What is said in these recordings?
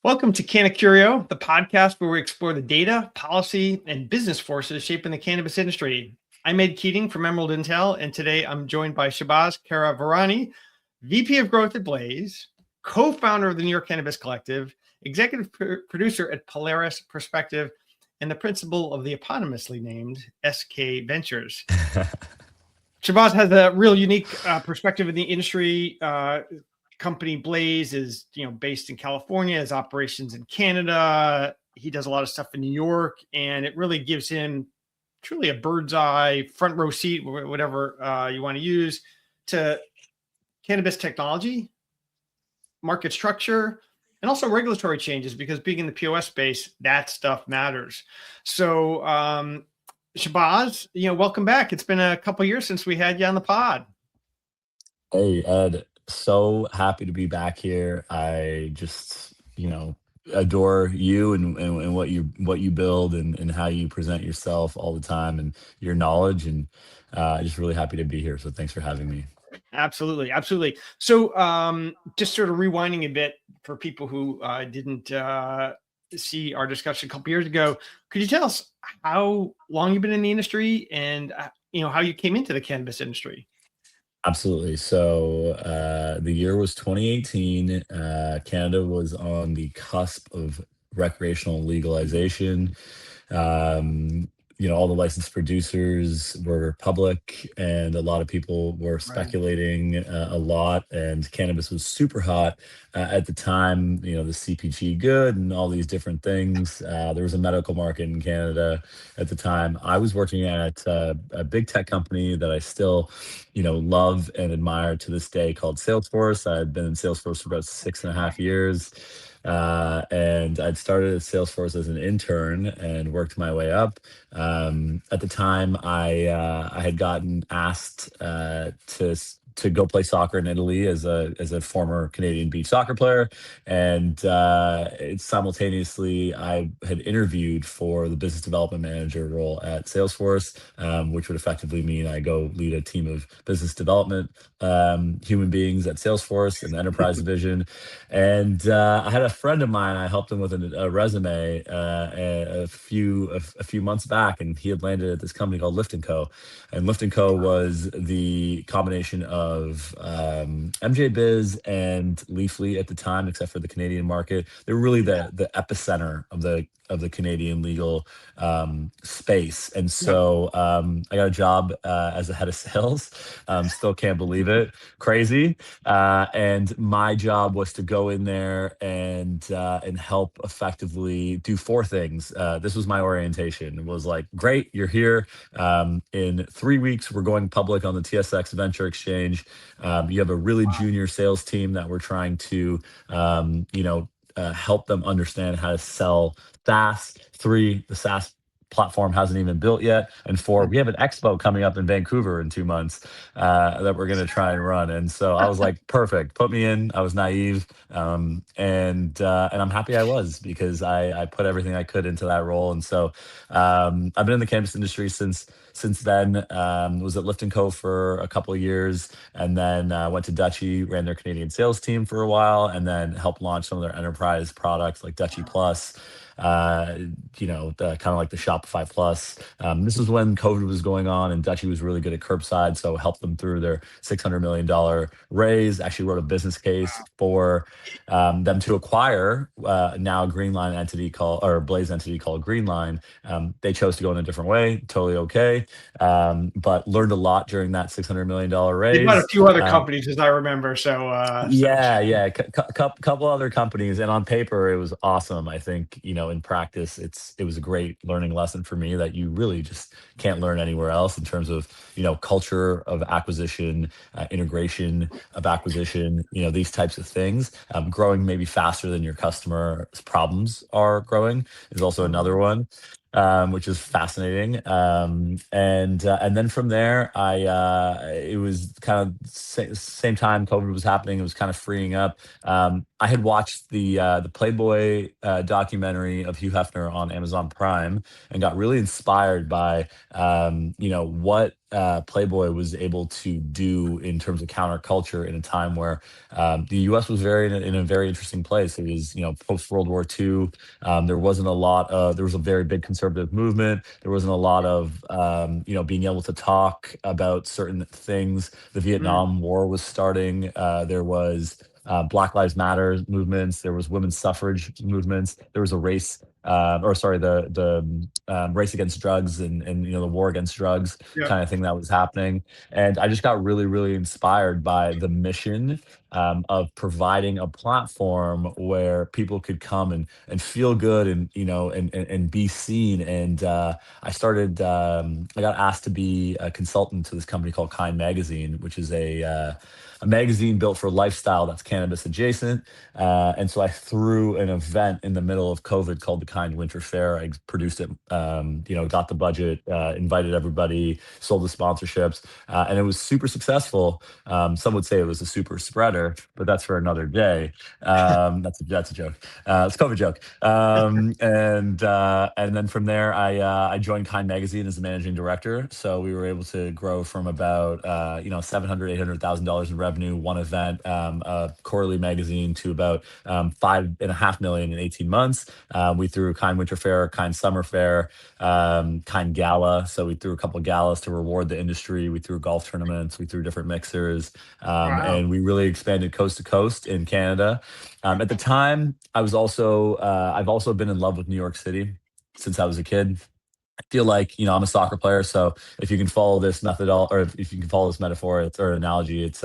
Welcome to Canna Curio, the podcast where we explore the data, policy, and business forces shaping the cannabis industry. I'm Ed Keating from Emerald Intel, and today I'm joined by Shahbaaz Kara-Virani, VP of Growth at Blaze, co-founder of the New York Cannabis Collective, executive producer at Polaris Perspective, and the principal of the eponymously named SK Ventures. Shahbaaz has a real unique perspective in the industry. Company Blaze is based in California, has operations in Canada. He does a lot of stuff in New York, and it really gives him truly a bird's eye, front row seat, whatever you want to use, to cannabis technology, market structure, and also regulatory changes, because being in the POS space, that stuff matters. So Shahbaaz, welcome back. It's been a couple of years since we had you on the pod. Hey Ed, so happy to be back here. I just, adore you and what you build and how you present yourself all the time and your knowledge and just really happy to be here. So thanks for having me. Absolutely, absolutely. So, just sort of rewinding a bit for people who didn't see our discussion a couple years ago, could you tell us how long you've been in the industry and how you came into the cannabis industry? Absolutely. So the year was 2018. Canada was on the cusp of recreational legalization. Um, all the licensed producers were public, and a lot of people were Right. speculating a lot. And cannabis was super hot at the time. The CPG good and all these different things. There was a medical market in Canada at the time. I was working at a big tech company that I still love and admire to this day called Salesforce. I'd been in Salesforce for about 6.5 years. And I'd started at Salesforce as an intern and worked my way up. At the time, I had gotten asked to go play soccer in Italy as a former Canadian beach soccer player, and simultaneously I had interviewed for the business development manager role at Salesforce, which would effectively mean I go lead a team of business development human beings at Salesforce and the enterprise division. And I had a friend of mine. I helped him with a resume a few months back, and he had landed at this company called Lift and Co. And Lift and Co. was the combination of MJ Biz and Leafly at the time, except for the Canadian market. They were really Yeah. the epicenter of the Canadian legal space. And Yeah. so I got a job as a head of sales. Still can't believe it. Crazy. And my job was to go in there and help effectively do four things. This was my orientation. It was like, great, you're here. In 3 weeks, we're going public on the TSX Venture Exchange. You have a really junior sales team that we're trying to, help them understand how to sell SaaS. Three, the SaaS platform hasn't even built yet. And four, we have an expo coming up in Vancouver in 2 months that we're going to try and run. And so I was like, perfect, put me in. I was naive, and I'm happy I was, because I put everything I could into that role. And so I've been in the cannabis industry since then. Was at Lift and Co for a couple of years, and then went to Dutchy, ran their Canadian sales team for a while, and then helped launch some of their enterprise products like Dutchy Plus. Kind of like the Shopify Plus. This was when COVID was going on, and Dutchy was really good at curbside, so helped them through their $600 million raise. Actually, wrote a business case for them to acquire now a Greenline entity called, or Blaze entity called Greenline. They chose to go in a different way. Totally okay, but learned a lot during that $600 million They bought a raise. few other Um, companies, as I remember. So yeah, yeah, couple other companies, and on paper it was awesome. I think in practice it was a great learning lesson for me that you really just can't learn anywhere else in terms of culture of acquisition, integration of acquisition, these types of things. Growing maybe faster than your customer's problems are growing is also another one, which is fascinating. And then from there, it was kind of same time COVID was happening. It was kind of freeing up. I had watched the Playboy documentary of Hugh Hefner on Amazon Prime, and got really inspired by what Playboy was able to do in terms of counterculture in a time where the U.S. was in a very interesting place. It was, post World War II. There wasn't a lot of, there was a very big conservative movement. There wasn't a lot of, being able to talk about certain things. The Mm, Vietnam War was starting. There was Black Lives Matter movements. There was women's suffrage movements. There was a race, or sorry, the race against drugs and the war against drugs yeah. kind of thing that was happening. And I just got really, really inspired by the mission of providing a platform where people could come and feel good and and be seen. And I got asked to be a consultant to this company called Kind Magazine, which is a magazine built for lifestyle that's cannabis adjacent. And so I threw an event in the middle of COVID called the Kind Winter Fair. I produced it, got the budget, invited everybody, sold the sponsorships, and it was super successful. Some would say it was a super spreader, but that's for another day. That's a joke. It's a COVID joke. And then from there, I joined Kind Magazine as the managing director. So we were able to grow from about 700 $800,000 in revenue, one event, a quarterly magazine, to about 5.5 million in 18 months. We threw Kind Winter Fair, Kind Summer Fair, Kind Gala. So we threw a couple of galas to reward the industry. We threw golf tournaments. We threw different mixers, Wow. and we really expanded coast to coast in Canada. At the time, I've also been in love with New York City since I was a kid. I feel like I'm a soccer player, so if you can follow this if you can follow this metaphor or analogy, it's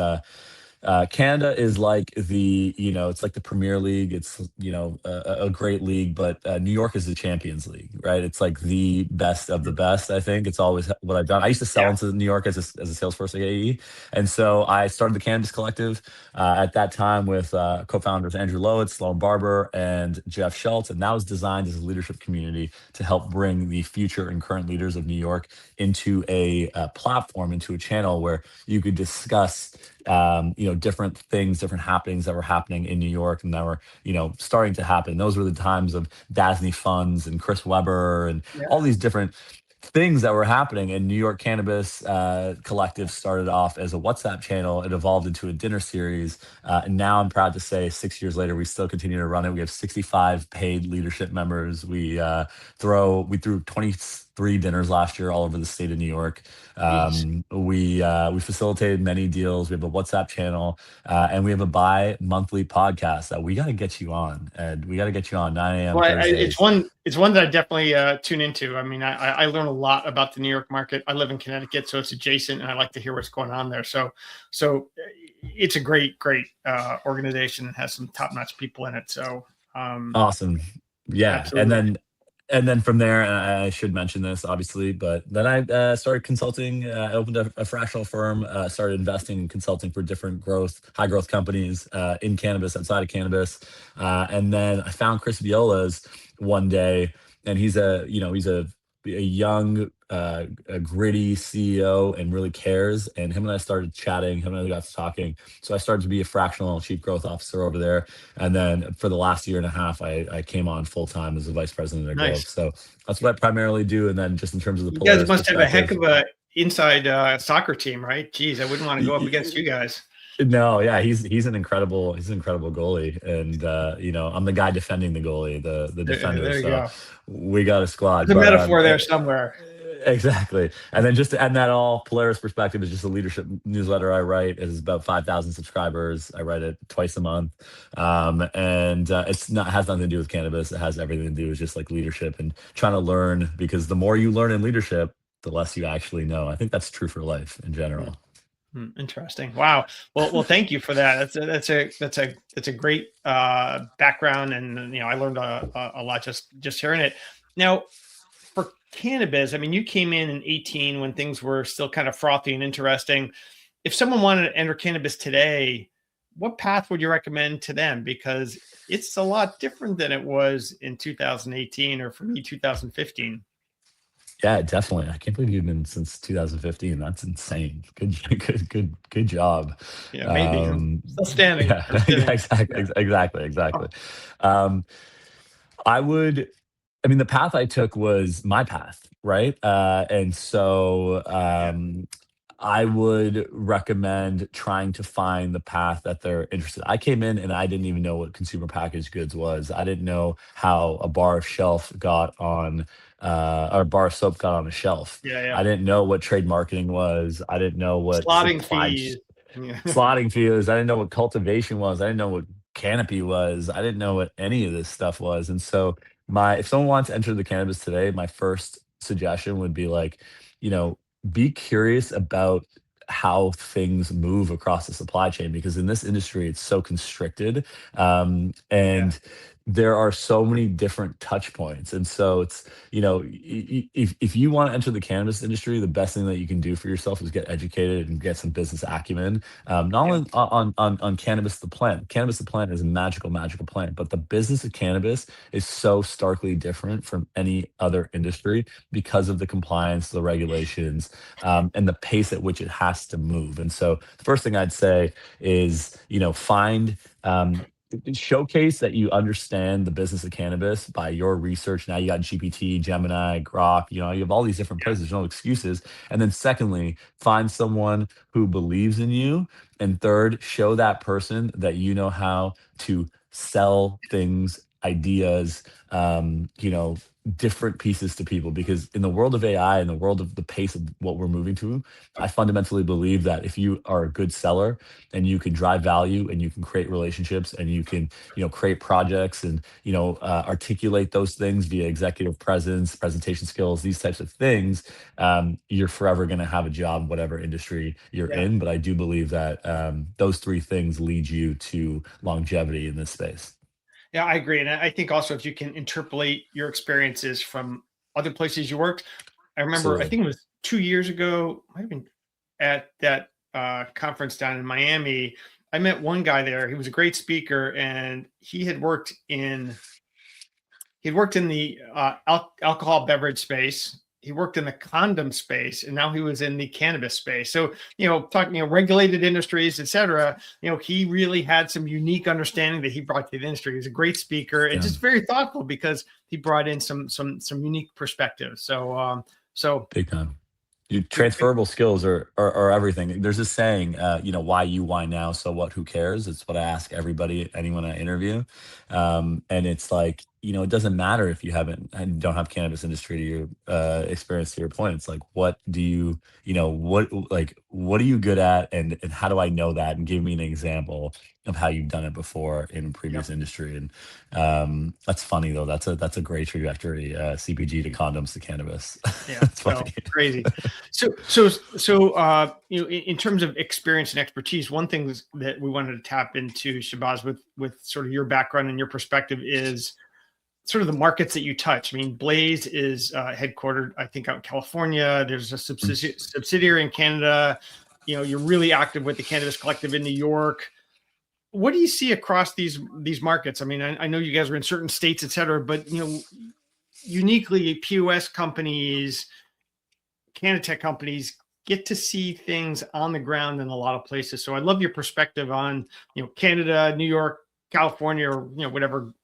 Canada is like it's like the Premier League. It's a great league, but New York is the Champions League, right? It's like the best of the Mm, best. I think it's always what I've done. I used to sell yeah. into New York as a salesforce at AE, and so I started the Cannabis Collective at that time with co-founders Andrew Lowitz, Sloan Barber, and Jeff Schultz, and that was designed as a leadership community to help bring the future and current leaders of New York into a platform, into a channel where you could discuss different things, different happenings that were happening in New York and that were, starting to happen. Those were the times of Dasney Funds and Chris Webber and all Yeah. these different things that were happening. And New York Cannabis Collective started off as a WhatsApp channel. It evolved into a dinner series. And now I'm proud to say 6 years later, we still continue to run it. We have 65 paid leadership members. We threw 23 dinners last year all over the state of New York. Jeez. We facilitated many deals. We have a WhatsApp channel, and we have a bi-monthly podcast that we got to get you on, and we got to get you on 9 a.m. Well, it's Thursdays. one that I definitely tune into. I mean, I learn a lot about the New York market. I live in Connecticut, so it's adjacent, and I like to hear what's going on there. So it's a great organization and has some top notch people in it. So Awesome. Yeah. absolutely. And then from there, and I should mention this obviously, but then I started consulting. I opened a fractional firm, started investing and consulting for different high growth companies in cannabis, outside of cannabis. And then I found Chris Viola's one day, and he's a young, a gritty CEO and really cares. And him and I started chatting. Him and I got to talking. So I started to be a fractional chief growth officer over there. And then for the last year and a half, I came on full time as the vice president of growth. Nice. So that's what I primarily do. And then just in terms of the You guys Polaris must have a heck perspective, of a inside soccer team, right? Geez, I wouldn't want to go up against you guys. no, yeah, he's an incredible goalie, and I'm the guy defending the goalie, the defender. There you So go. we got a squad, There's a but metaphor there somewhere. exactly. And then just to end that all, Polaris Perspective is just a leadership newsletter I write. It is about 5,000 subscribers. I write it twice a month, and it's not has nothing to do with cannabis. It has everything to do with just like leadership and trying to learn, because the more you learn in leadership, the less you actually know. I think that's true for life in Hmm. general. Interesting. Wow. Well, thank you for that. That's a great background, and I learned a lot just hearing it. Now, for cannabis, I mean, you came in 18 when things were still kind of frothy and interesting. If someone wanted to enter cannabis today, what path would you recommend to them? Because it's a lot different than it was in 2018, or for me, 2015. Yeah, definitely. I can't believe you've been since 2015. That's insane. Good, good job. Yeah, maybe I'm still standing Yeah, or sitting. exactly, Yeah. exactly, exactly. Um, I would. I mean, the path I took was my path, right? And so Yeah. I would recommend trying to find the path that they're interested. I came in and I didn't even know what consumer packaged goods was. I didn't know how a bar of shelf got on, or a bar of soap got on a shelf. Yeah. Yeah. I didn't know what trade marketing was. I didn't know what Slotting supply fees. Yeah. slotting fields. I didn't know what cultivation was. I didn't know what canopy was. I didn't know what any of this stuff was. And so my if someone wants to enter the cannabis today, my first suggestion would be like, you know, be curious about how things move across the supply chain because in this industry it's so constricted, Yeah. and there are so many different touch points. And so it's, if you want to enter the cannabis industry, the best thing that you can do for yourself is get educated and get some business acumen, not Yeah. only on cannabis the plant. Cannabis the plant is a magical plant, but the business of cannabis is so starkly different from any other industry because of the compliance, the regulations, and the pace at which it has to move. And so the first thing I'd say is, find, showcase that you understand the business of cannabis by your research. Now you got GPT, Gemini, Grok, you have all these different Yeah. places, there's no excuses. And then secondly, find someone who believes in you. And third, show that person that you know how to sell things, ideas, different pieces to people. Because in the world of AI, in the world of the pace of what we're moving to, I fundamentally believe that if you are a good seller and you can drive value and you can create relationships and you can, create projects and, articulate those things via executive presence, presentation skills, these types of things, you're forever going to have a job, whatever industry you're Yeah. in. But I do believe that those three things lead you to longevity in this space. Yeah, I agree. And I think also if you can interpolate your experiences from other places you worked, I remember, I Absolutely. think it was 2 years ago, might have been at that conference down in Miami. I met one guy there. He was a great speaker, and he'd worked in the alcohol beverage space. He worked in the condom space, and now he was in the cannabis space. So, talking, regulated industries, et cetera, he really had some unique understanding that he brought to the industry. He's a great speaker and Yeah. just very thoughtful because he brought in some unique perspectives. So Big time. Your we, transferable skills are everything. There's this saying, why you, why now, so what, who cares? It's what I ask everybody, anyone I interview. And it's like, it doesn't matter if you haven't and don't have cannabis industry to your experience to your point. It's like, what do you, what are you good at and how do I know that? And give me an example of how you've done it before in yep. previous industry. And that's funny though. That's a great trajectory, CPG to condoms to cannabis. Yeah, It's no, funny. crazy. So, in terms of experience and expertise, one thing that we wanted to tap into, Shabazz, with sort of your background and your perspective is sort of the markets that you touch. I mean, Blaze is headquartered, I think, out in California. There's a subsidiary in Canada. You're really active with the Cannabis Collective in New York. What do you see across these markets? I mean, I know you guys are in certain states, et cetera, but uniquely POS companies, Canatech companies get to see things on the ground in a lot of places. So I'd love your perspective on, Canada, New York, California, or, whatever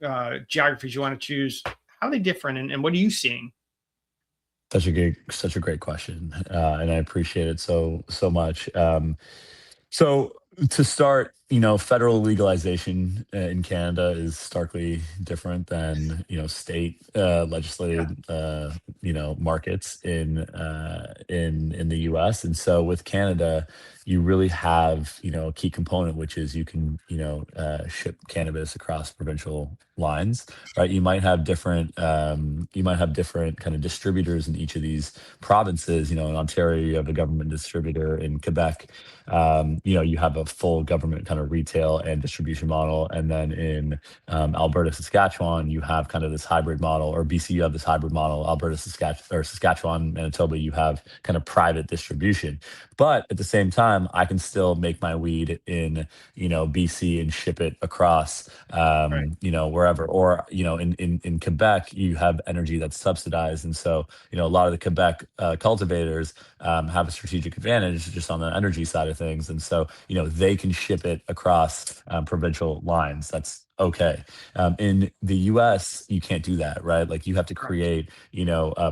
geographies you want to choose. How are they different, and what are you seeing? Such a great question, and I appreciate it so much. So to start, federal legalization in Canada is starkly different than state Yeah. legislated markets in the U.S. And so with Canada, you really have a key component, which is you can ship cannabis across provincial lines, right? You might have different kind of distributors in each of these provinces. In Ontario, you have a government distributor. In Quebec, you have a full government kind of retail and distribution model. And then in Alberta, Saskatchewan, you have kind of this hybrid model, or BC, you have this hybrid model. Alberta, Saskatchewan, Manitoba, you have kind of private distribution. But at the same time, I can still make my weed in, BC and ship it across, Right. wherever. Or, in Quebec, you have energy that's subsidized. And so, a lot of the Quebec cultivators have a strategic advantage just on the energy side of things. And so, they can ship it across provincial lines. That's okay. In the US, you can't do that, right? Like you have to Correct. create,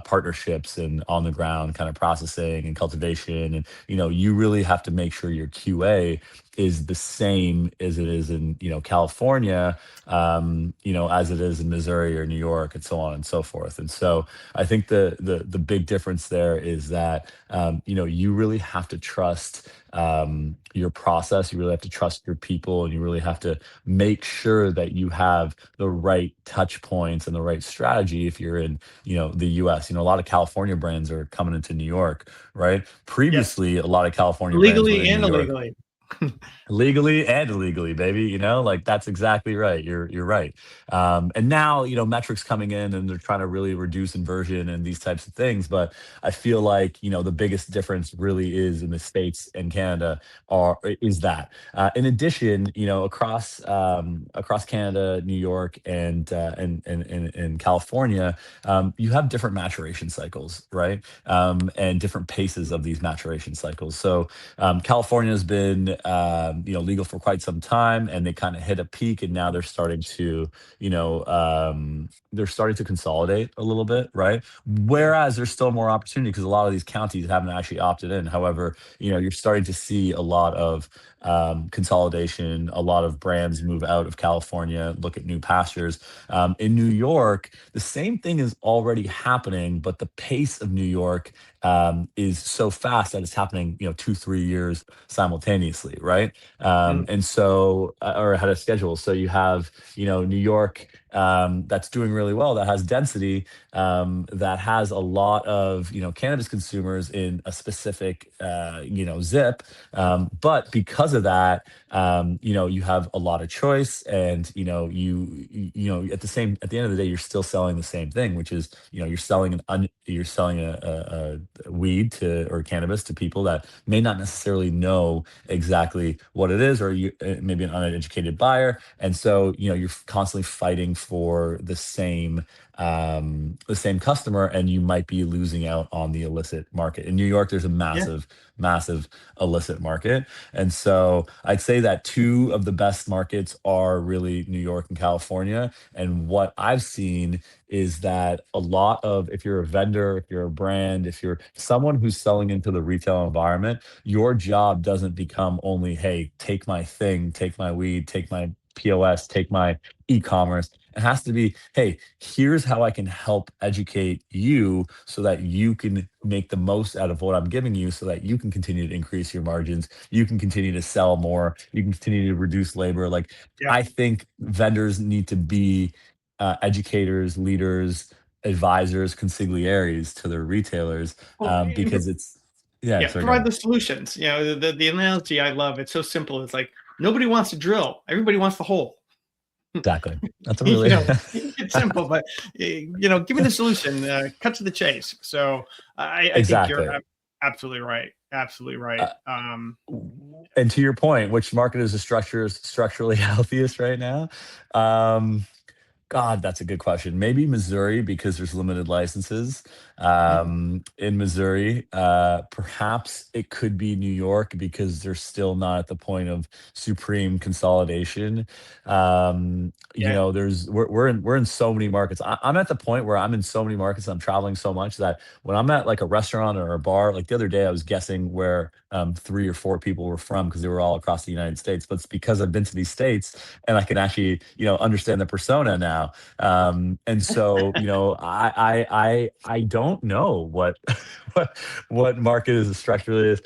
partnerships and on the ground kind of processing and cultivation. And, you really have to make sure your QA is the same as it is in, California, as it is in Missouri or New York and so on and so forth. And so I think the big difference there is that, you really have to trust your process. You really have to trust your people, and you really have to make sure that you have the right touch points and the right strategy if you're in, the US. A lot of California brands are coming into New York, right? Yes. Previously, a lot of California brands were Legally in New and York illegally. legally and illegally, baby. Like that's exactly right. You're right. And now Metric's coming in and they're trying to really reduce inversion and these types of things. But I feel like the biggest difference really is in the states and Canada are is that. In addition, across Canada, New York, and California, you have different maturation cycles, right? And different paces of these maturation cycles. So California has been, legal for quite some time, and they kind of hit a peak, and now they're starting to consolidate a little bit, right? Yeah. Whereas there's still more opportunity because a lot of these counties haven't actually opted in. However, you're starting to see a lot of consolidation, a lot of brands move out of California, look at new pastures. In New York, the same thing is already happening, but the pace of New York is so fast that it's happening, 2, 3 years simultaneously, right? Mm. And so, or ahead of schedule. So you have, New York that's doing really well, that has density, that has a lot of, cannabis consumers in a specific, zip. But because of that, you have a lot of choice, and at the end of the day, you're still selling the same thing, which is you're selling a weed to or cannabis to people that may not necessarily know exactly what it is, or you maybe an uneducated buyer. And so you're constantly fighting for the same customer, and you might be losing out on the illicit market. In New York, there's a Yeah. massive illicit market. And so I'd say that two of the best markets are really New York and California. And what I've seen is that a lot of, if you're a vendor, if you're a brand, if you're someone who's selling into the retail environment, your job doesn't become only, hey, take my thing, take my weed, take my POS, take my e-commerce. It has to be, hey, here's how I can help educate you so that you can make the most out of what I'm giving you, so that you can continue to increase your margins, you can continue to sell more, you can continue to reduce labor. Like, Yeah. I think vendors need to be educators, leaders, advisors, consiglieres to their retailers, Well, because it's, yeah, yeah, sorry, go provide ahead. the solutions. The analogy I love. It's so simple. It's like nobody wants to drill. Everybody wants the hole. Exactly. That's a you really know, it's simple, but give me the solution. Cut to the chase. So I think you're exactly. absolutely right. Absolutely right. Uh, and to your point, which market is the structurally healthiest right now? Um, God, that's a good question. Maybe Missouri, because there's limited licenses Mm, in Missouri. Perhaps it could be New York because they're still not at the point of supreme consolidation. yeah. We're in so many markets. I'm at the point where I'm in so many markets. I'm traveling so much that when I'm at like a restaurant or a bar, like the other day, I was guessing where 3 or 4 people were from because they were all across the United States. But it's because I've been to these states and I can actually, understand the persona now. And so, I don't know what what market is structurally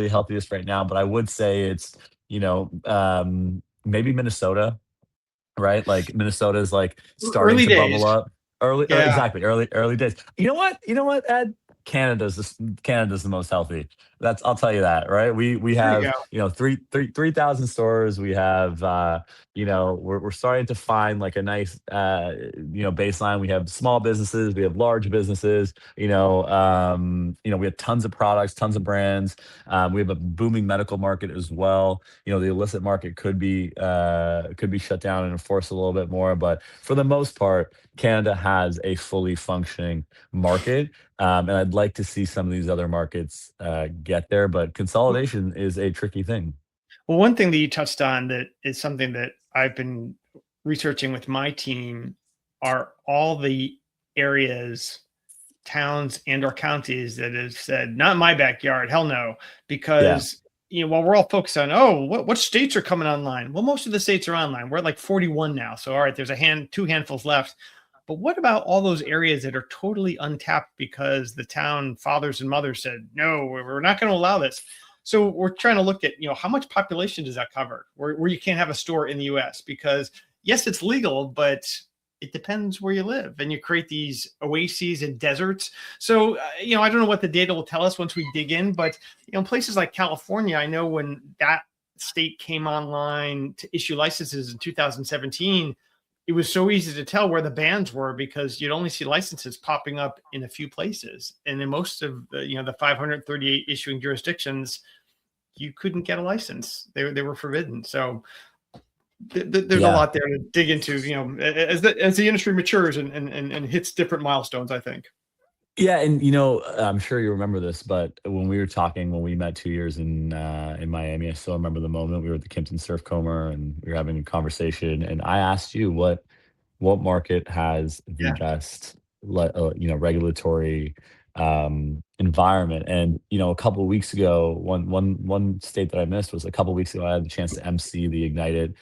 healthiest right now, but I would say it's, maybe Minnesota, right? Like Minnesota is like starting Early to bubble days. up early, Yeah. exactly, early days. You know what? You know what, Ed? Canada's the most healthy. I'll tell you that, right? We There you have, go. 3,000 stores. We have, we're starting to find like a nice, baseline. We have small businesses, we have large businesses, we have tons of products, tons of brands. We have a booming medical market as well. The illicit market could be shut down and enforced a little bit more, but for the most part, Canada has a fully functioning market. And I'd like to see some of these other markets get there, but consolidation is a tricky thing. Well, one thing that you touched on that is something that I've been researching with my team are all the areas, towns and or counties that have said, not my backyard, hell no, Yeah, because while we're all focused on, oh, what states are coming online? Well, most of the states are online. We're at like 41 now. So all right, there's two handfuls left. But what about all those areas that are totally untapped because the town fathers and mothers said, no, we're not going to allow this. So we're trying to look at, how much population does that cover where you can't have a store in the US because yes, it's legal, but it depends where you live, and you create these oases and deserts. So I don't know what the data will tell us once we dig in, but places like California, I know when that state came online to issue licenses in 2017, it was so easy to tell where the bans were because you'd only see licenses popping up in a few places, and in most of the 538 issuing jurisdictions you couldn't get a license. They were forbidden. So there's a yeah. lot there to dig into, as the industry matures and hits different milestones, I think. Yeah, and I'm sure you remember this, but when we were talking when we met 2 years in Miami, I still remember the moment we were at the Kimpton Surf Coma and we were having a conversation, and I asked you what market has the Yeah. best regulatory environment. And a couple of weeks ago, one state that I missed was a couple of weeks ago, I had the chance to MC the Ignited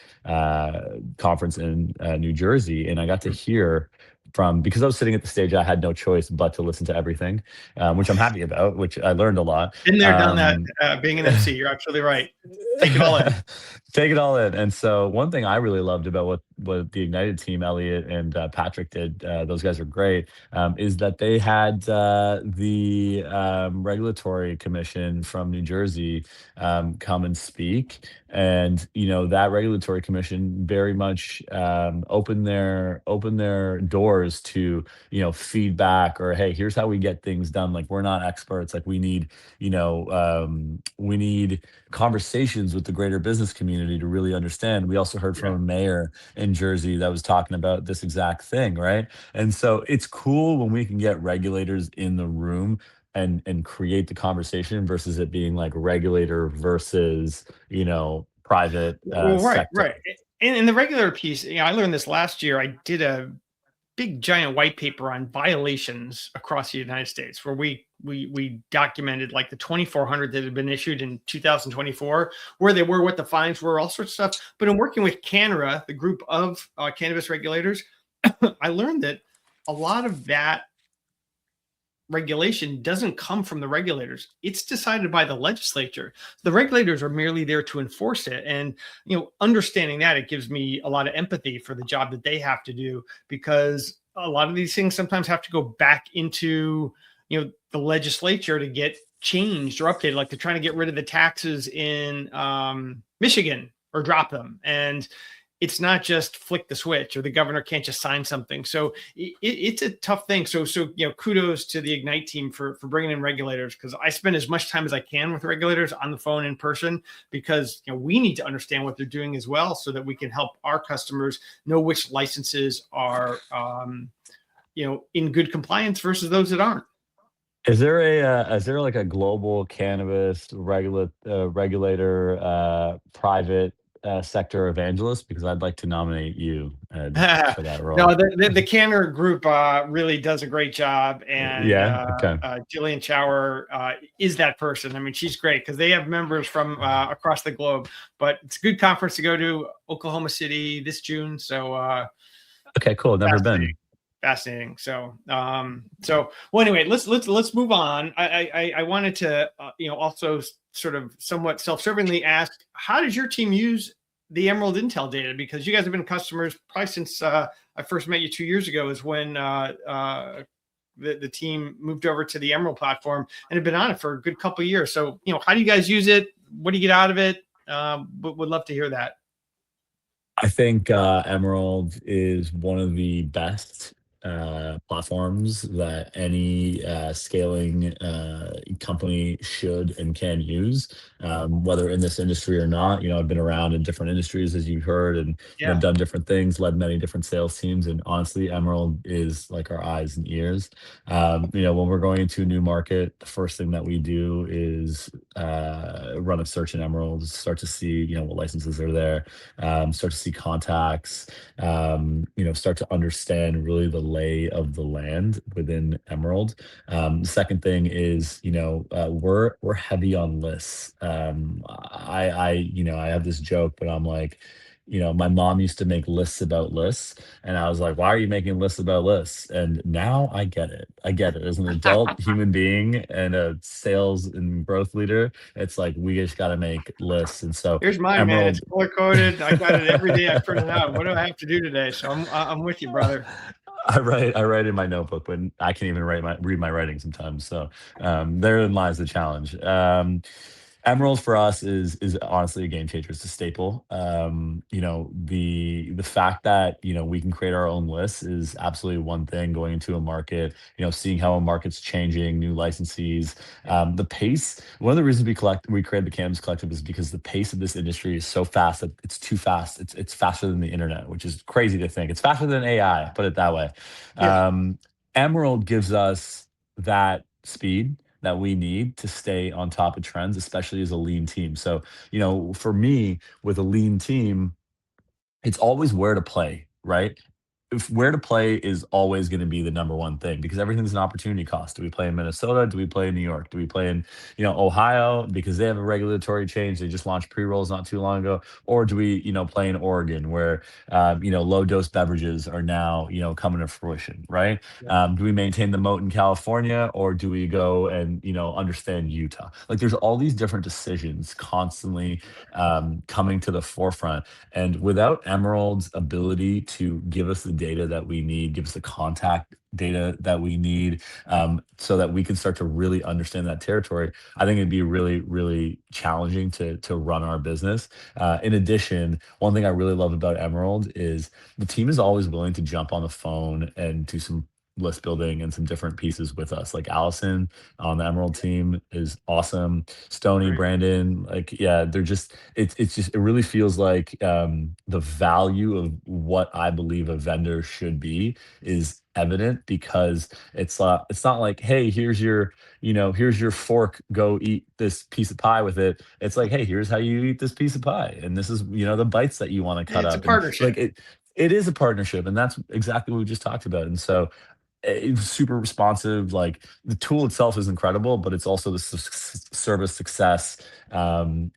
conference in New Jersey, and I got to hear from, because I was sitting at the stage, I had no choice but to listen to everything, which I'm happy about, which I learned a lot. Been there, done that. Um, Being an MC, you're absolutely right. Take it all in. Take it all in. And so one thing I really loved about what the Ignited team, Elliot and Patrick did, those guys are great, is that they had the regulatory commission from New Jersey come and speak. And that regulatory commission very much open their doors to feedback, or hey, here's how we get things done. Like, we're not experts. Like, we need conversations with the greater business community to really understand. We also heard from Yeah. a mayor in Jersey that was talking about this exact thing, right? And so it's cool when we can get regulators in the room and create the conversation versus it being like regulator versus, private Well, right, sector. right. And in the regular piece, I learned this last year. I did a big giant white paper on violations across the United States, where we documented like the 2,400 that had been issued in 2024, where they were, what the fines were, all sorts of stuff. But in working with CANRA, the group of cannabis regulators, I learned that a lot of that regulation doesn't come from the regulators. It's decided by the legislature. The regulators are merely there to enforce it. And, understanding that, it gives me a lot of empathy for the job that they have to do, because a lot of these things sometimes have to go back into, the legislature to get changed or updated. Like they're trying to get rid of the taxes in Michigan or drop them. And it's not just flick the switch, or the governor can't just sign something. So it's a tough thing. So kudos to the Ignite team for bringing in regulators, because I spend as much time as I can with regulators on the phone, in person, because we need to understand what they're doing as well, so that we can help our customers know which licenses are in good compliance versus those that aren't. Is there like a global cannabis regulator, private sector evangelist? Because I'd like to nominate you, Ed, for that No, role. the Canner group really does a great job, and Yeah. Okay. Jillian Chower is that person. I mean, she's great because they have members from across the globe. But it's a good conference to go to, Oklahoma City this June. So Okay. Cool. Never fascinating, been. fascinating. So well, anyway, let's move on. I wanted to also sort of somewhat self-servingly ask, how does your team use the Emerald Intel data? Because you guys have been customers probably since I first met you 2 years ago, is when the team moved over to the Emerald platform and have been on it for a good couple of years. So how do you guys use it? What do you get out of it? Would love to hear that. I think Emerald is one of the best platforms that any scaling company should and can use, whether in this industry or not. I've been around in different industries, as you've heard, and Yeah. done different things, led many different sales teams, and honestly, Emerald is like our eyes and ears. When we're going into a new market, the first thing that we do is run a search in Emerald, start to see what licenses are there, start to see contacts, start to understand really the lay of the land within Emerald. The second thing is, we're heavy on lists. I have this joke, but I'm like, my mom used to make lists about lists, and I was like, why are you making lists about lists? And now I get it. I get it. As an adult human being and a sales and growth leader, it's like we just got to make lists. And so Here's mine, man. It's Emerald. color coded. I got it every day. I print it out. What do I have to do today? So I'm with you, brother. I write in my notebook, but I can't even read my writing sometimes. So therein lies the challenge. Emerald for us is honestly a game changer. It's a staple. The fact that we can create our own lists is absolutely one thing. Going into a market, seeing how a market's changing, new licensees, the pace. One of the reasons we created the Cannabis Collective is because the pace of this industry is so fast that it's too fast. It's faster than the internet, which is crazy to think. It's faster than AI. Put it that way. Yeah. Um, Emerald gives us that speed that we need to stay on top of trends, especially as a lean team. So, for me, with a lean team, it's always where to play, right? If where to play is always going to be the number one thing, because everything's an opportunity cost. Do we play in Minnesota? Do we play in New York? Do we play in Ohio because they have a regulatory change? They just launched pre rolls not too long ago, or do we play in Oregon where low dose beverages are now coming to fruition, right? Yeah. Do we maintain the moat in California, or do we go and understand Utah? Like there's all these different decisions constantly coming to the forefront, and without Emerald's ability to give us the data that we need, give us the contact data that we need, so that we can start to really understand that territory, I think it'd be really, really challenging to run our business. In addition, one thing I really love about Emerald is the team is always willing to jump on the phone and do some list building and some different pieces with us. Like Allison on the Emerald team is awesome. Stony, Great. Brandon, like yeah, they're just it's just it really feels like the value of what I believe a vendor should be is evident, because it's not like, hey, here's your fork, go eat this piece of pie with it. It's like, hey, here's how you eat this piece of pie, and this is the bites that you want to cut It's a up. And partnership. like it is a partnership, and that's exactly what we just talked about. And so it's super responsive. Like the tool itself is incredible, but it's also the service success, and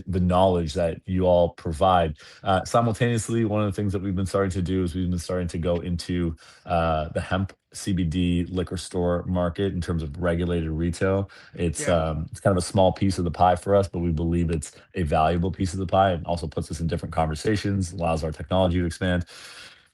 the knowledge that you all provide. Simultaneously, one of the things that we've been starting to do is we've been starting to go into the hemp CBD liquor store market in terms of regulated retail. Yeah. It's kind of a small piece of the pie for us, but we believe it's a valuable piece of the pie, and also puts us in different conversations, allows our technology to expand.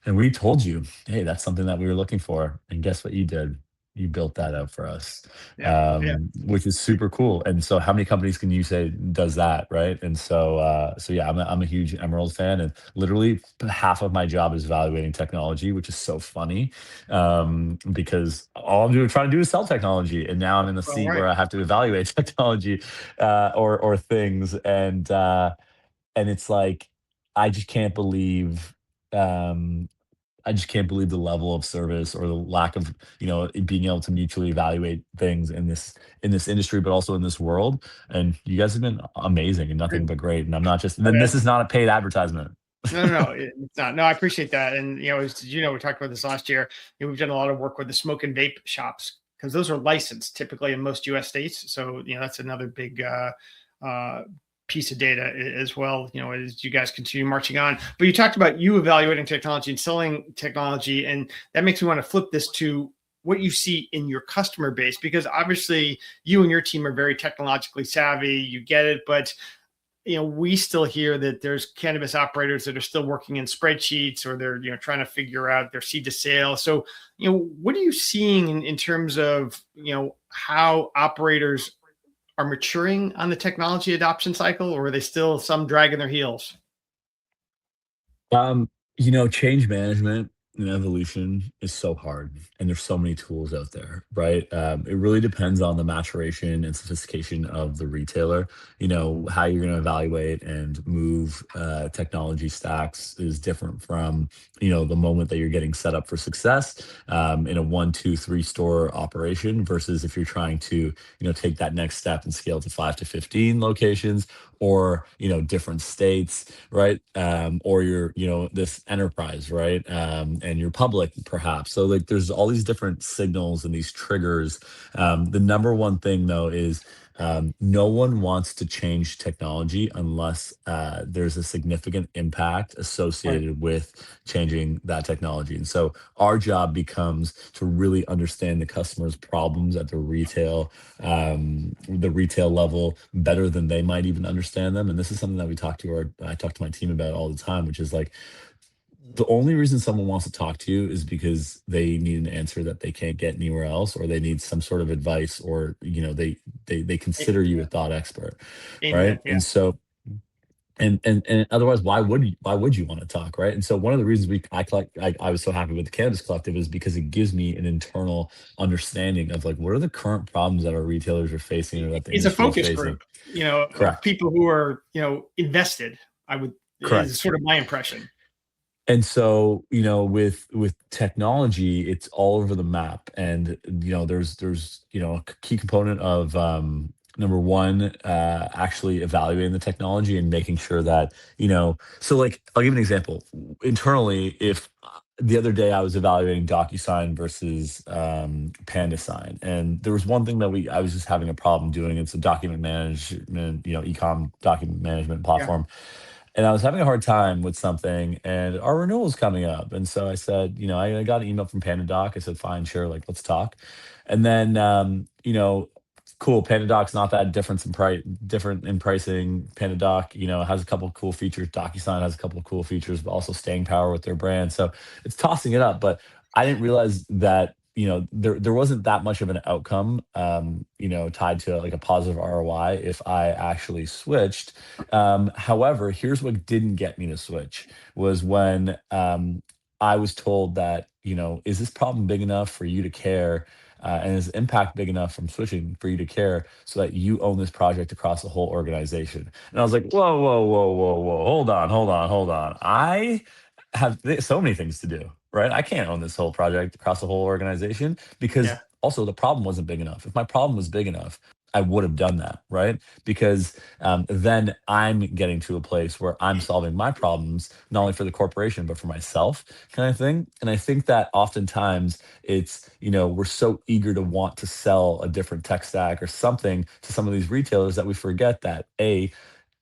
And we told you, hey, that's something that we were looking for. And guess what you did? You built that out for us, Yeah. Yeah. which is super cool. And so, how many companies can you say does that, right? And so yeah, I'm a huge Emerald fan, and literally half of my job is evaluating technology, which is so funny, because all I'm doing trying to do is sell technology, and now I'm in the Well, seat right. where I have to evaluate technology, or things, and it's like I just can't believe. Um, I just can't believe the level of service or the lack of, being able to mutually evaluate things in this industry, but also in this world. And you guys have been amazing and nothing Great. but great. And I'm not just. Oh, Then yeah. this is not a paid advertisement. No. It's not. No, I appreciate that. And we talked about this last year. We've done a lot of work with the smoke and vape shops because those are licensed typically in most U.S. states. So that's another big uh, piece of data as well. As you guys continue marching on. But you talked about you evaluating technology and selling technology, and that makes me want to flip this to what you see in your customer base, because obviously you and your team are very technologically savvy. You get it, but we still hear that there's cannabis operators that are still working in spreadsheets, or they're, trying to figure out their seed to sale. So, what are you seeing in terms of, how operators are maturing on the technology adoption cycle, or are they still some dragging their heels? Change management and evolution is so hard, and there's so many tools out there, right? It really depends on the maturation and sophistication of the retailer. How you're going to evaluate and move technology stacks is different from the moment that you're getting set up for success in a 1, 2, 3 store operation versus if you're trying to take that next step and scale to 5 to 15 locations, or different states, right? Or you're this enterprise, right? And you're public perhaps. So like there's all these different signals and these triggers. The number one thing though is no one wants to change technology unless there's a significant impact Right. associated with changing that technology. And so our job becomes to really understand the customer's problems at the retail level better than they might even understand them. And this is something that I talk to my team about all the time, which is like the only reason someone wants to talk to you is because they need an answer that they can't get anywhere else, or they need some sort of advice, or they consider you a thought expert, Amen. right? Yeah. And so and otherwise, why would you want to talk, right? And so one of the reasons I was so happy with the Cannabis Collective is because it gives me an internal understanding of like what are the current problems that our retailers are facing or that the It's a industry is focus facing. group, of Correct. people who are, invested. I would is Correct. sort of my impression. And so, with technology, it's all over the map. And, there's, a key component of number one, actually evaluating the technology and making sure that, so like I'll give an example. Internally, if the other day I was evaluating DocuSign versus PandaSign, and there was one thing that I was just having a problem doing. It's a document management, ecom document management Yeah. platform, and I was having a hard time with something, and our renewal is coming up. And so I said, I got an email from PandaDoc. I said, fine, sure, like let's talk. And then, cool. PandaDoc's not that different in pricing. PandaDoc, has a couple of cool features. DocuSign has a couple of cool features, but also staying power with their brand. So it's tossing it up. But I didn't realize that there wasn't that much of an outcome tied to like a positive ROI if I actually switched. However, here's what didn't get me to switch was when I was told that, is this problem big enough for you to care? And is the impact big enough from switching for you to care so that you own this project across the whole organization? And I was like, whoa, whoa, whoa, whoa, whoa, hold on, hold on, hold on. I have so many things to do, right? I can't own this whole project across the whole organization because Yeah. also the problem wasn't big enough. If my problem was big enough, I would have done that, right? Because then I'm getting to a place where I'm solving my problems, not only for the corporation, but for myself, kind of thing. And I think that oftentimes it's, we're so eager to want to sell a different tech stack or something to some of these retailers that we forget that A,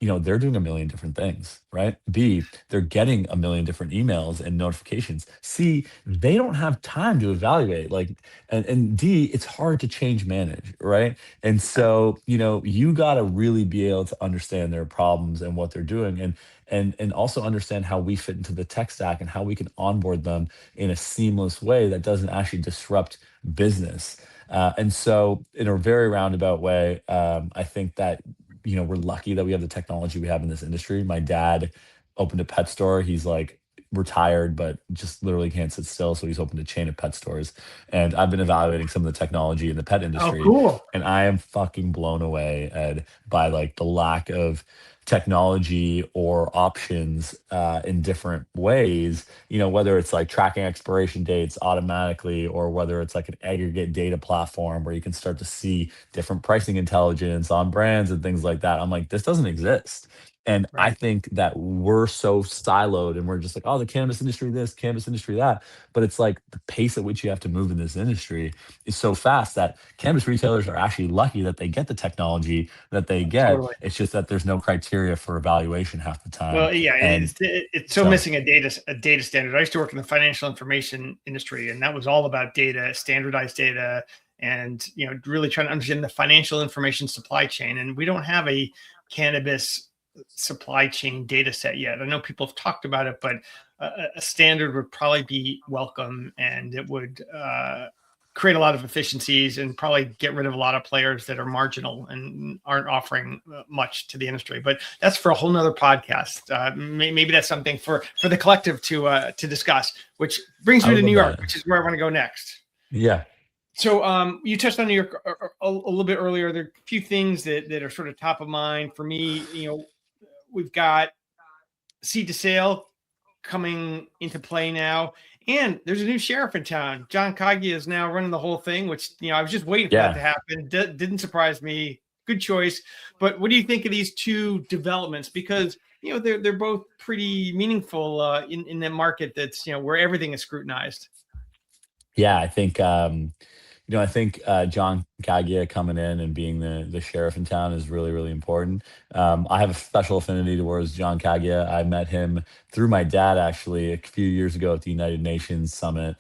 they're doing a million different things, right? B, they're getting a million different emails and notifications. C, they don't have time to evaluate. Like, and D, it's hard to change manage, right? And Yeah. so, you got to really be able to understand their problems and what they're doing, and also understand how we fit into the tech stack and how we can onboard them in a seamless way that doesn't actually disrupt business. And so, in a very roundabout way, I think that we're lucky that we have the technology we have in this industry. My dad opened a pet store. He's like retired, but just literally can't sit still. So he's opened a chain of pet stores. And I've been evaluating some of the technology in the pet Oh, industry, cool. and I am fucking blown away, Ed, by like the lack of technology or options in different ways, whether it's like tracking expiration dates automatically, or whether it's like an aggregate data platform where you can start to see different pricing intelligence on brands and things like that. I'm like, this doesn't exist. And I Right. think that we're so siloed and we're just like, oh, the cannabis industry, this, cannabis industry, that. But it's like the pace at which you have to move in this industry is so fast that cannabis retailers are actually lucky that they get the technology that they get. Totally. It's just that there's no criteria for evaluation half the time. Well, yeah, And it's so so, missing a data standard. I used to work in the financial information industry, and that was all about data, standardized data, and really trying to understand the financial information supply chain. And we don't have a cannabis supply chain data set yet. I know people have talked about it, but a standard would probably be welcome, and it would create a lot of efficiencies and probably get rid of a lot of players that are marginal and aren't offering much to the industry. But that's for a whole nother podcast. Maybe that's something for the collective to discuss, which brings I me would to New love York, that. which is where I want to go next. Yeah. So you touched on New York a little bit earlier. There are a few things that are sort of top of mind for me. We've got seed to sale coming into play now. And there's a new sheriff in town. John Kagia is now running the whole thing, which, I was just waiting for that to Yeah. happen. Didn't surprise me. Good choice. But what do you think of these two developments? Because, they're both pretty meaningful in the market that's, where everything is scrutinized. Yeah. I think John Cagia coming in and being the sheriff in town is really, really important. I have a special affinity towards John Cagia. I met him through my dad actually a few years ago at the United Nations Summit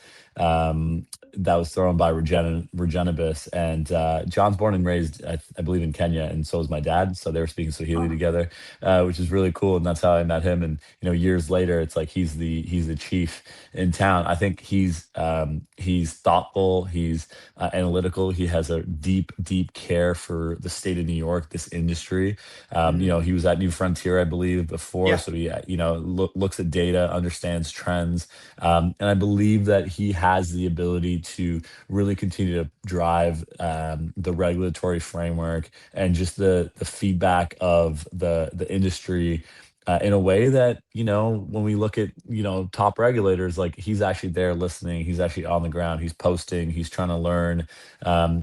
that was thrown by Regenibus. And John's born and raised, I believe, in Kenya, and so is my dad. So they were speaking Swahili together, which is really cool. And that's how I met him. And years later, it's like he's the chief in town. I think he's thoughtful. He's analytical. He has a deep, deep care for the state of New York, this industry. He was at New Frontier, I believe, before, Yeah. so he, looks at data, understands trends, and I believe that he has the ability to really continue to drive the regulatory framework and just the feedback of the industry in a way that when we look at top regulators, like he's actually there listening, he's actually on the ground, he's posting, he's trying to learn,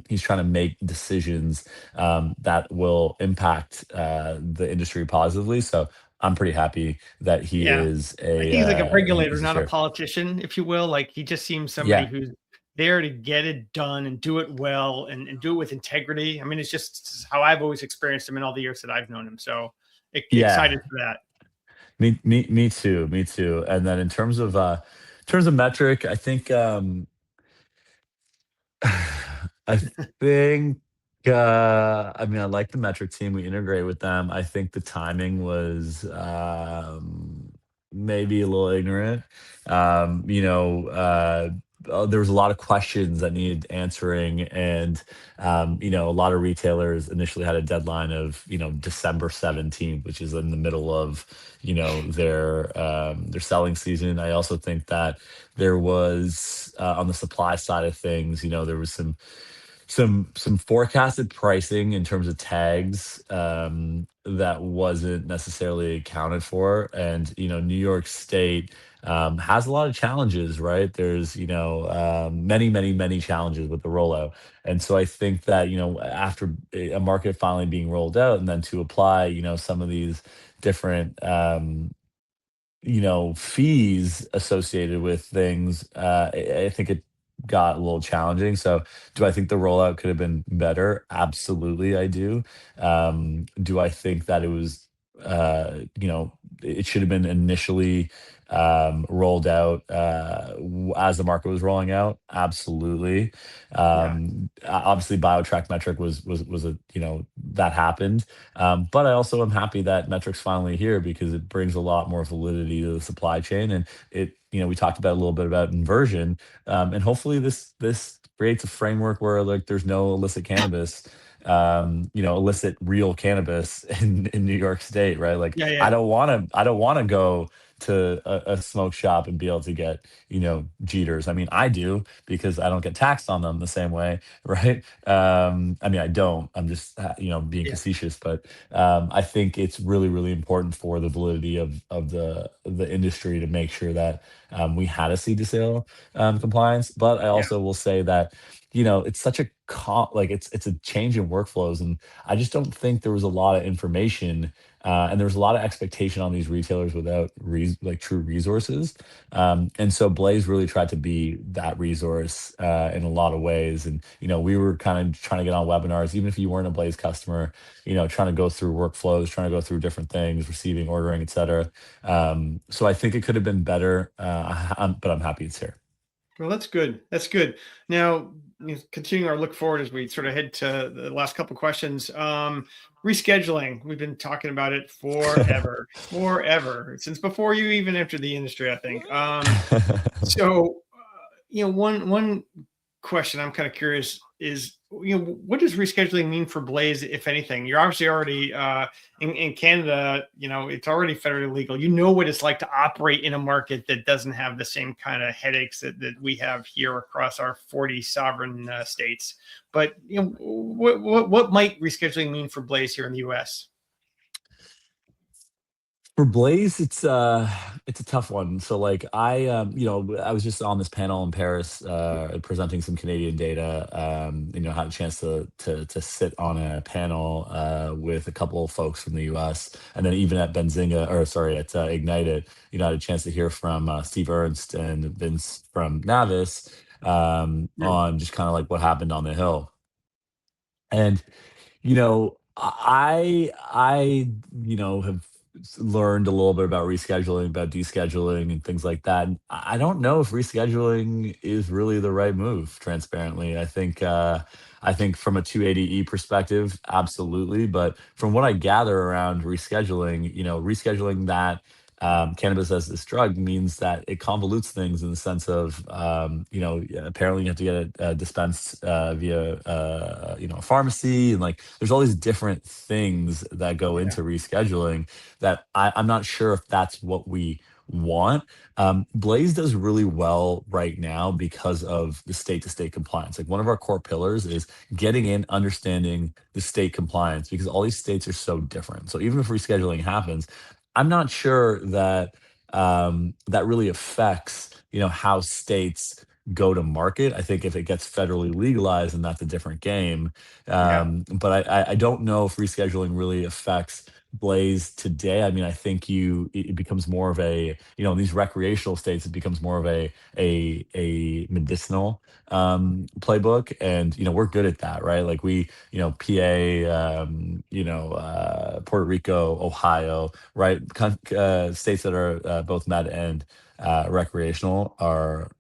he's trying to make decisions that will impact the industry positively. So I'm pretty happy that he Yeah. is He's like a regulator, he's a not a sheriff. politician, if you will. Like he just seems somebody Yeah, who's there to get it done and do it well and do it with integrity. I mean, it's just how I've always experienced him in all the years that I've known him. So yeah, excited for that. me too, me too. And then in terms of metric, I think I think, I mean, I like the Metric team. We integrate with them. I think the timing was maybe a little ignorant. There was a lot of questions that needed answering, and a lot of retailers initially had a deadline of December 17th, which is in the middle of their selling season. I also think that there was on the supply side of things, there was some forecasted pricing in terms of tags that wasn't necessarily accounted for. And New York State has a lot of challenges, right? There's many, many, many challenges with the rollout. And so I think that after a market finally being rolled out, and then to apply some of these different fees associated with things, I think it got a little challenging. So, do I think the rollout could have been better? Absolutely, I do. Do I think that it should have been initially rolled out as the market was rolling out? Absolutely. Yeah. Obviously, BioTrack metric was a that happened, but I also am happy that Metric's finally here because it brings a lot more validity to the supply chain, and we talked about a little bit about inversion, and hopefully this creates a framework where like there's no illicit cannabis, illicit real cannabis in New York State, right? Like Yeah. I Yeah. don't want to go to a smoke shop and be able to get jeters. I mean, I do because I don't get taxed on them the same way, right? I mean, I don't. I'm just being Yeah. facetious, but I think it's really, really important for the validity of the industry to make sure that we had a seed to sale compliance. But I Yeah. also will say that it's such a like it's a change in workflows, and I just don't think there was a lot of information. And there was a lot of expectation on these retailers without like true resources. And so Blaze really tried to be that resource in a lot of ways. And, we were kind of trying to get on webinars, even if you weren't a Blaze customer, trying to go through workflows, trying to go through different things, receiving, ordering, et cetera. So I think it could have been better, but I'm happy it's here. Well, that's good. That's good. Now, continuing our look forward as we sort of head to the last couple of questions. Rescheduling. We've been talking about it forever, forever, since before you even entered the industry, I think. So, one question I'm kind of curious is, what does rescheduling mean for Blaze, if anything? You're obviously already in Canada, it's already federally legal. You know what it's like to operate in a market that doesn't have the same kind of headaches that we have here across our 40 sovereign states. But what might rescheduling mean for Blaze here in the US? For Blaze, it's a tough one. So like I was just on this panel in Paris presenting some Canadian data. Had a chance to sit on a panel with a couple of folks from the US, and then even at Benzinga, or sorry, at Ignite It, I had a chance to hear from Steve Ernst and Vince from Navis Yeah. on just kind of like what happened on the Hill. And have learned a little bit about rescheduling, about descheduling, and things like that. And I don't know if rescheduling is really the right move. Transparently, I think from a 280E perspective, absolutely. But from what I gather around rescheduling, rescheduling that. Cannabis as this drug means that it convolutes things in the sense of, apparently you have to get it dispensed via, a pharmacy, and like there's all these different things that go Yeah. into rescheduling that I'm not sure if that's what we want. Blaze does really well right now because of the state to state compliance. Like one of our core pillars is getting in, understanding the state compliance because all these states are so different. So even if rescheduling happens, I'm not sure that that really affects how states go to market. I think if it gets federally legalized, and that's a different game. Yeah. But I don't know if rescheduling really affects Blaze today. I mean, I think it becomes more of a in these recreational states, it becomes more of a medicinal playbook, and we're good at that, right? Like we PA, Puerto Rico, Ohio, right? States that are both med and recreational are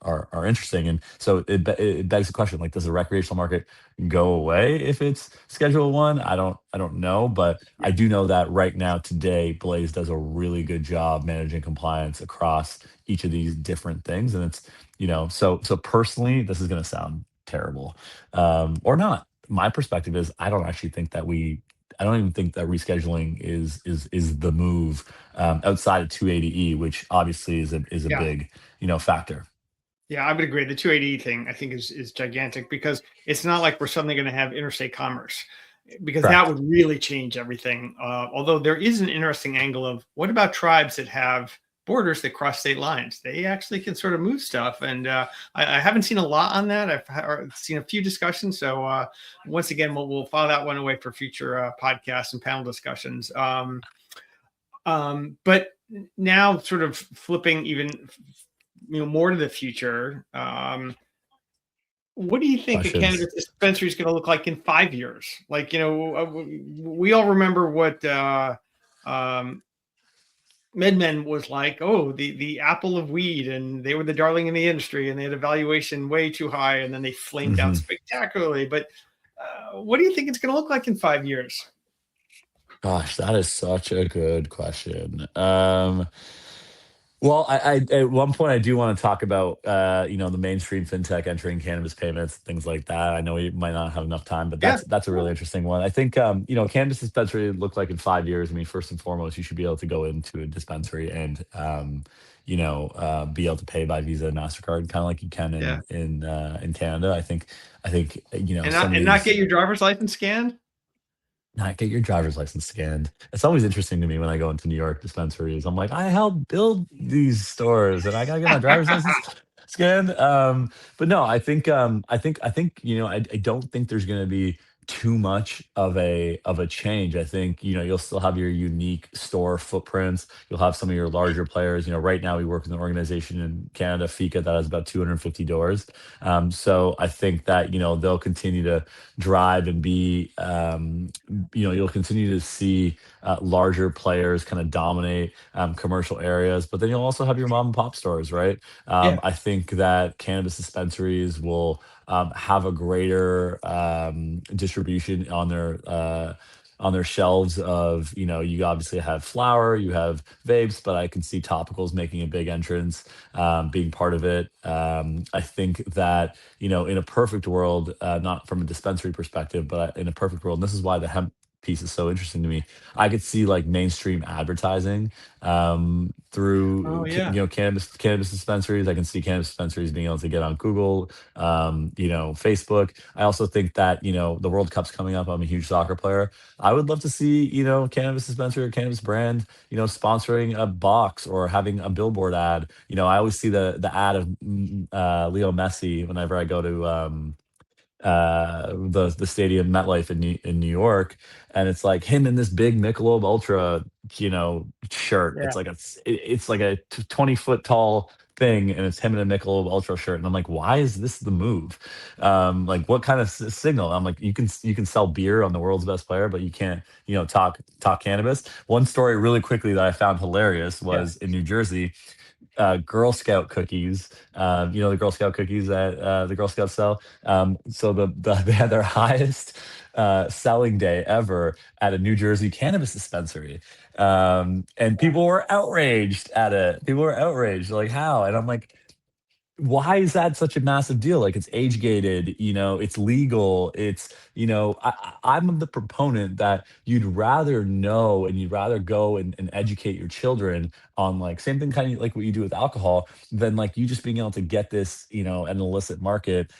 interesting, and so it begs the question: like, does the recreational market go away if it's Schedule One? I don't know, but I Yeah. do know that right now today, Blaze does a really good job managing compliance across each of these different things, and it's so personally, this is going to sound terrible, or not. My perspective is I don't actually think that I don't even think that rescheduling is the move outside of 280E, which obviously is a Yeah. big factor. Yeah, I would agree. The 280 thing, I think, is gigantic because it's not like we're suddenly going to have interstate commerce, because that Correct. would really change everything. Although there is an interesting angle of what about tribes that have borders that cross state lines? They actually can sort of move stuff, and I haven't seen a lot on that. I've seen a few discussions. So once again, we'll file that one away for future podcasts and panel discussions. But now, sort of flipping even more to the future. What do you think a Questions. cannabis dispensary is going to look like in 5 years? Like, we all remember what um, MedMen was like. Oh, the apple of weed, and they were the darling in the industry, and they had a valuation way too high, and then they flamed out Mhm. spectacularly. But what do you think it's going to look like in 5 years? Gosh, that is such a good question. Well, at one point I do want to talk about the mainstream fintech entering cannabis payments, things like that. I know we might not have enough time, but Yeah. that's a really interesting one. I think cannabis dispensary look like in 5 years. I mean, first and foremost, you should be able to go into a dispensary and be able to pay by Visa and Mastercard, kind of like you can Yeah. in Canada. I think And some not of and not these. get your driver's license scanned. Not get your driver's license scanned. It's always interesting to me when I go into New York dispensaries. I'm like, I helped build these stores, and I gotta get my driver's license scanned. But no, I think I don't think there's gonna be too much of a change. I think you'll still have your unique store footprints. You'll have some of your larger players. Right now we work with an organization in Canada, Fika, that has about 250 doors. So I think that they'll continue to drive and be you'll continue to see larger players kind of dominate commercial areas, but then you'll also have your mom and pop stores, right? Yeah. I think that cannabis dispensaries will have a greater distribution on their shelves of, you obviously have flower, you have vapes, but I can see topicals making a big entrance, being part of it. I think that, in a perfect world, not from a dispensary perspective, but in a perfect world, and this is why the hemp piece is so interesting to me. I could see like mainstream advertising Oh through yeah. cannabis dispensaries. I can see cannabis dispensaries being able to get on Google, Facebook. I also think that the World Cup's coming up. I'm a huge soccer player. I would love to see cannabis dispensary or cannabis brand sponsoring a box or having a billboard ad. I always see the ad of Leo Messi whenever I go to the stadium MetLife in New York, and it's like him in this big Michelob Ultra, shirt. Yeah. It's like a 20-foot tall thing, and it's him in a Michelob Ultra shirt, and I'm like, why is this the move? Like, what kind of signal? I'm like, you can sell beer on the world's best player, but you can't, talk cannabis. One story really quickly that I found hilarious Yeah. was in New Jersey. Girl Scout cookies. The Girl Scout cookies that the Girl Scouts sell. So they had their highest selling day ever at a New Jersey cannabis dispensary, and people were outraged at it. People were outraged, like how? And I'm like, why is that such a massive deal? Like it's age gated, it's legal. I'm the proponent that you'd rather know and you'd rather go and educate your children on like same thing kind of like what you do with alcohol than like you just being able to get this, at an illicit market.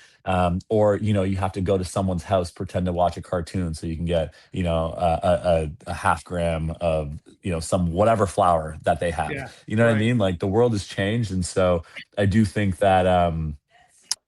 Or you have to go to someone's house, pretend to watch a cartoon so you can get a half gram of some whatever flower that they have. Yeah. You know what I Right. mean? Like the world has changed, and so I do think that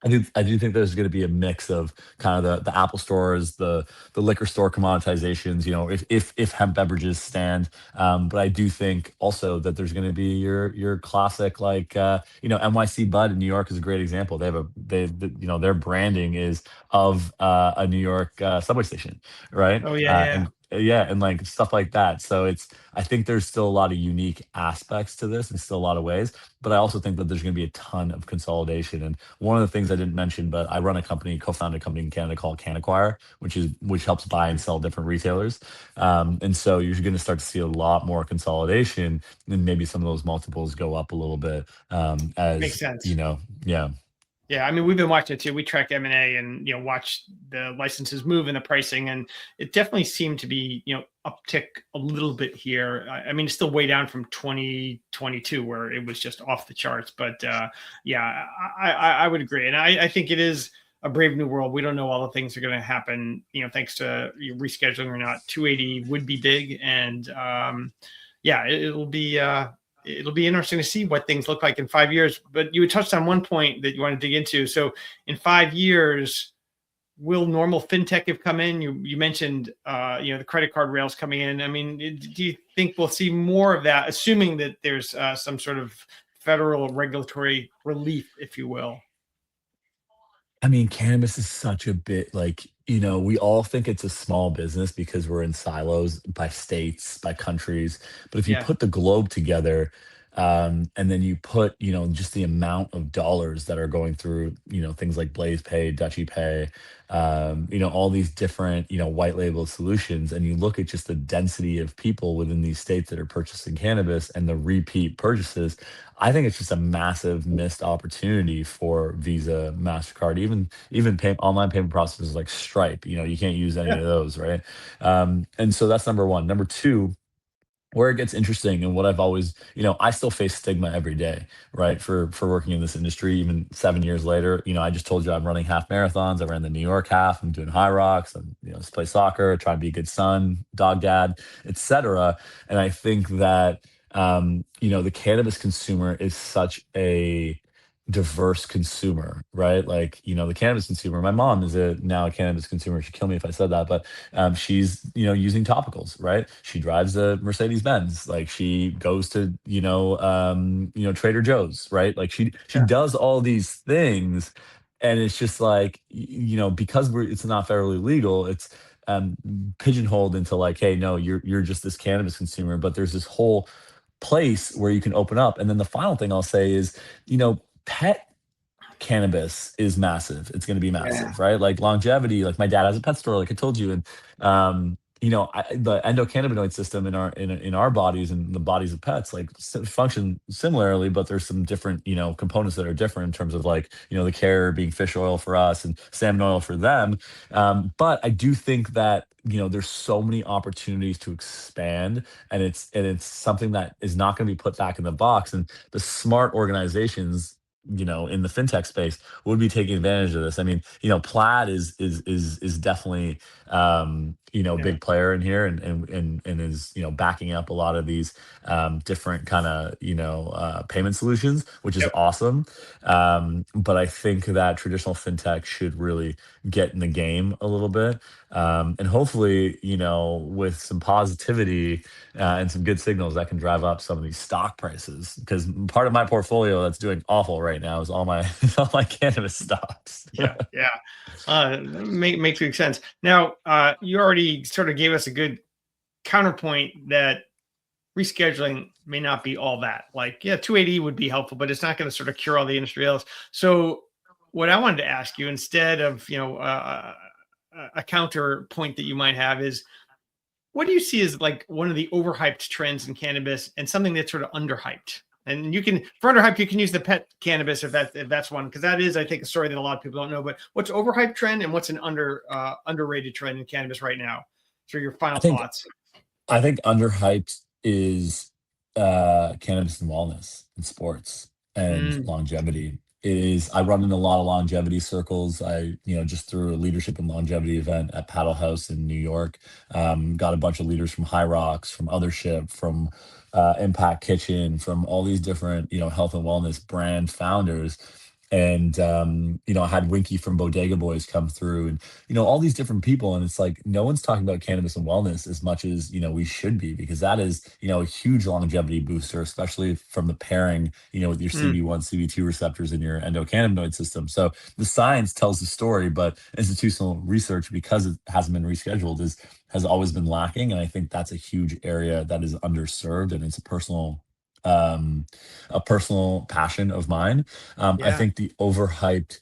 I do think there's going to be a mix of kind of the Apple stores, the liquor store commoditizations. If hemp beverages stand, but I do think also that there's going to be your classic like NYC Bud in New York is a great example. Their branding is of a New York subway station, right? Oh yeah. Yeah. And yeah, and like stuff like that. So I think there's still a lot of unique aspects to this, and still a lot of ways. But I also think that there's going to be a ton of consolidation. And one of the things I didn't mention, but I run a company, co-founded a company in Canada called CanAcquire, which helps buy and sell different retailers. And so you're going to start to see a lot more consolidation, and maybe some of those multiples go up a little bit. Makes As sense. yeah. Yeah, I mean, we've been watching it too. We track M&A and watch the licenses move and the pricing, and it definitely seemed to be uptick a little bit here. I mean, it's still way down from 2022 where it was just off the charts. But yeah, I would agree, and I think it is a brave new world. We don't know all the things that are going to happen. Thanks to rescheduling or not. 280 would be big, and yeah, it'll be interesting to see what things look like in 5 years. But you had touched on one point that you want to dig into. So in 5 years, will normal fintech have come in? You mentioned the credit card rails coming in. I mean, do you think we'll see more of that, assuming that there's some sort of federal regulatory relief, if you will? I mean, cannabis is such a bit like, we all think it's a small business because we're in silos by states, by countries. But if you Yeah, put the globe together, and then you put, just the amount of dollars that are going through, things like Blaze Pay, Dutchy Pay, all these different, white label solutions, and you look at just the density of people within these states that are purchasing cannabis and the repeat purchases, I think it's just a massive missed opportunity for Visa, Mastercard, even online payment processors like Stripe. You can't use any yeah, of those, right? And so that's number one. Number two, where it gets interesting and what I've always, I still face stigma every day, right? For working in this industry, even 7 years later. I just told you I'm running half marathons. I ran the New York half. I'm doing high rocks. I'm, just play soccer, try to be a good son, dog dad, etc. And I think that the cannabis consumer is such a diverse consumer, right? Like, the cannabis consumer. My mom is now a cannabis consumer. She'd kill me if I said that, but she's using topicals, right? She drives a Mercedes Benz. Like she goes to Trader Joe's, right? Like she yeah, does all these things, and it's just like because it's not federally legal, it's um pigeonholed into like, hey, no, you're just this cannabis consumer. But there's this whole place where you can open up. And then the final thing I'll say is, pet cannabis is massive. It's going to be yeah. massive, right? Like longevity. Like my dad has a pet store, like I told you, and the endocannabinoid system in our bodies and the bodies of pets like function similarly, but there's some different components that are different in terms of like the carrier being fish oil for us and salmon oil for them. But I do think that there's so many opportunities to expand, and it's something that is not going to be put back in the box. And the smart organizations in the fintech space would be taking advantage of this. I mean, Plaid is definitely a Yeah. big player in here, and is backing up a lot of these different kind of payment solutions, which is Yep. awesome. But I think that traditional fintech should really get in the game a little bit, and hopefully with some positivity and some good signals that can drive up some of these stock prices, because part of my portfolio that's doing awful right now is all my all my cannabis stocks. Yeah. Yeah. Makes good sense. Now, you already sort of gave us a good counterpoint that rescheduling may not be all that. Like, yeah, 280 would be helpful, but it's not going to sort of cure all the industry else. So, what I wanted to ask you, instead of a counterpoint that you might have, is what do you see as like one of the overhyped trends in cannabis and something that's sort of underhyped? And you can, for underhyped, you can use the pet cannabis if that's one, because that is, I think, a story that a lot of people don't know. But what's overhyped trend and what's an underrated trend in cannabis right now? So your I final think thoughts. I think underhyped is cannabis and wellness and sports and Mm, longevity. It is. I run in a lot of longevity circles. I, just threw a leadership and longevity event at Paddle House in New York. Got a bunch of leaders from High Rocks, from Othership, from Impact Kitchen, from all these different, health and wellness brand founders. And I had Winky from Bodega Boys come through, and all these different people. And it's like no one's talking about cannabis and wellness as much as we should be, because that is a huge longevity booster, especially from the pairing with your mm, CB1 CB2 receptors in your endocannabinoid system. So the science tells the story, but institutional research, because it hasn't been rescheduled, has always been lacking. And I think that's a huge area that is underserved, and it's um a personal passion of mine. I yeah. think the overhyped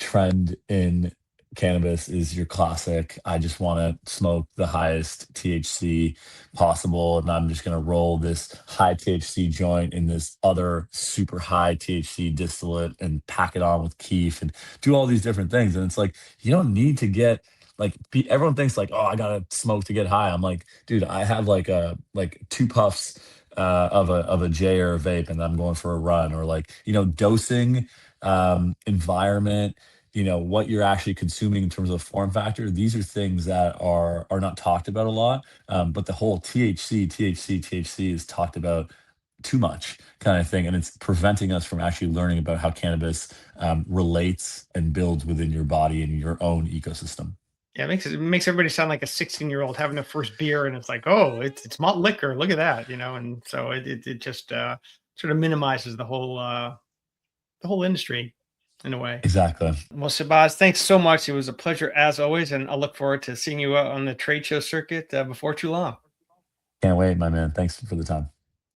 trend in cannabis is your classic. I just want to smoke the highest THC possible, and I'm just going to roll this high THC joint in this other super high THC distillate and pack it on with keef and do all these different things. And it's like, you don't need to get like everyone thinks like, oh, I gotta smoke to get high. I'm like, dude, I have like two puffs of a J or a vape, and I'm going for a run. Or like dosing, environment, what you're actually consuming in terms of form factor. These are things that are not talked about a lot, but the whole THC is talked about too much kind of thing, and it's preventing us from actually learning about how cannabis relates and builds within your body and your own ecosystem. Yeah, it makes everybody sound like a 16-year-old having their first beer, and it's like, oh, it's malt liquor. Look at that, and so it just sort of minimizes the whole industry in a way. Exactly. Well, Shabazz, thanks so much. It was a pleasure as always, and I look forward to seeing you out on the trade show circuit before too long. Can't wait, my man. Thanks for the time.